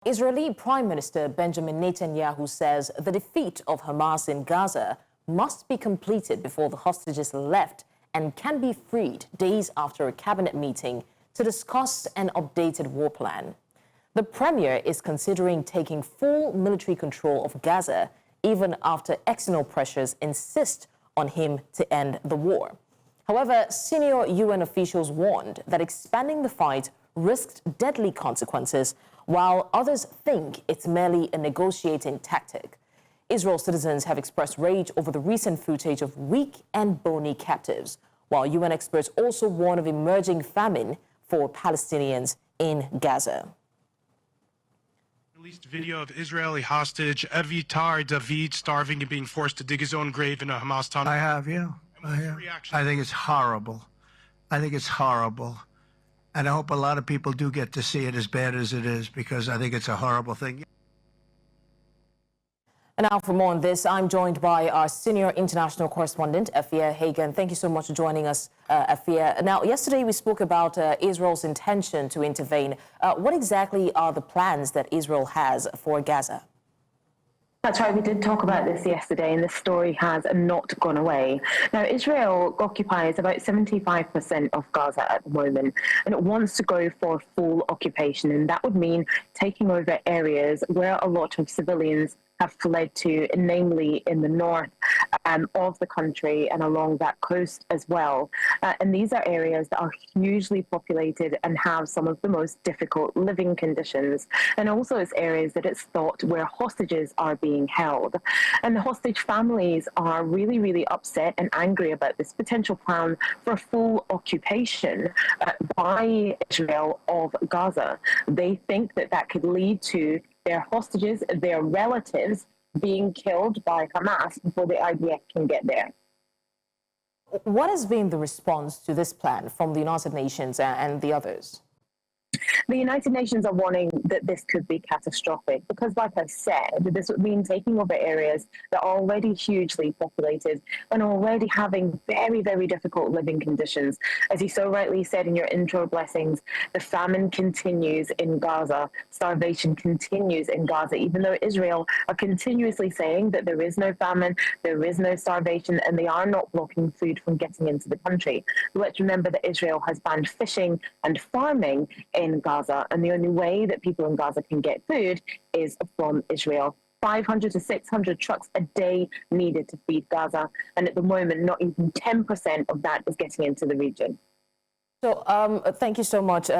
Israeli Prime Minister Benjamin Netanyahu says the defeat of Hamas in Gaza must be completed before the hostages left and can be freed days after a cabinet meeting to discuss an updated war plan. The premier is considering taking full military control of Gaza even after external pressures insist on him to end the war. However, senior UN officials warned that expanding the fight risked deadly consequences, while others think it's merely a negotiating tactic. Israel citizens have expressed rage over the recent footage of weak and bony captives, while UN experts also warn of emerging famine for Palestinians in Gaza. Released video of Israeli hostage Avitar David starving and being forced to dig his own grave in a Hamas tunnel. I have, yeah. I think it's horrible. I think it's horrible. And I hope a lot of people do get to see it, as bad as it is, because I think it's a horrible thing. And now for more on this, I'm joined by our Senior International Correspondent, Afua Hagan. Thank you so much for joining us, Afua. Now, yesterday we spoke about Israel's intention to intervene. What exactly are the plans that Israel has for Gaza? That's right, we did talk about this yesterday, and the story has not gone away. Now, Israel occupies about 75% of Gaza at the moment, and it wants to go for full occupation, and that would mean taking over areas where a lot of civilians have fled to, namely in the north of the country and along that coast as well. And these are areas that are hugely populated and have some of the most difficult living conditions. And also it's areas that it's thought where hostages are being held. And the hostage families are really, really upset and angry about this potential plan for full occupation by Israel of Gaza. They think that that could lead to their hostages, their relatives, being killed by Hamas before the IDF can get there. What has been the response to this plan from the United Nations and the others? The United Nations are warning that this could be catastrophic because, like I said, this would mean taking over areas that are already hugely populated and already having very, very difficult living conditions. As you so rightly said in your intro, Blessings, the famine continues in Gaza. Starvation continues in Gaza, even though Israel are continuously saying that there is no famine, there is no starvation, and they are not blocking food from getting into the country. But let's remember that Israel has banned fishing and farming in Gaza, and the only way that people in Gaza can get food is from Israel. 500 to 600 trucks a day needed to feed Gaza, and at the moment, not even 10% of that is getting into the region. So thank you so much,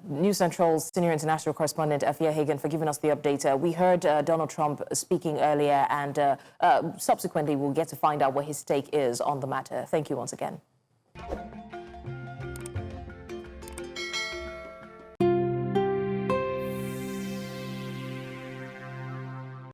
News Central's Senior International Correspondent, Afua Hagan, for giving us the update. We heard Donald Trump speaking earlier, and subsequently we'll get to find out what his take is on the matter. Thank you once again.